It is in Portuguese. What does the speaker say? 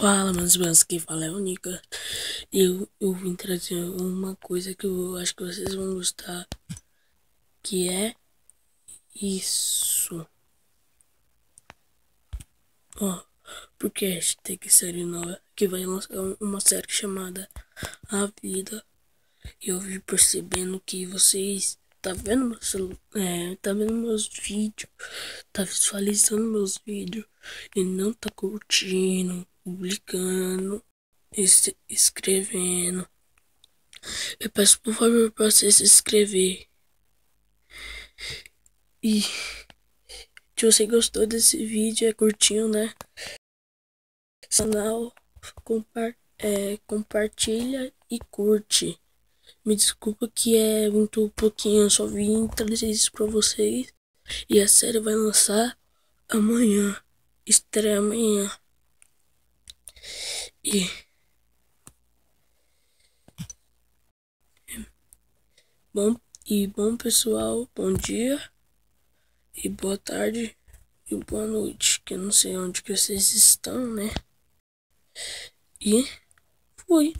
Fala, meus bens, quem fala é o Nica. Eu vim trazer uma coisa que eu acho que vocês vão gostar, que é isso. Ó, porque a gente tem que série nova, que vai lançar uma série chamada A Vida. E eu vim percebendo que vocês tá vendo meu tá vendo meus vídeos, tá visualizando meus vídeos e não tá curtindo, publicando, escrevendo. Eu peço por favor pra você se inscrever. E se você gostou desse vídeo, é curtinho, né? Canal, compartilha e curte. Me desculpa que é muito pouquinho, eu só vim trazer isso pra vocês. E a série vai lançar amanhã. Estreia amanhã. E bom pessoal, bom dia e boa tarde e boa noite, que eu não sei onde que vocês estão, né? E fui.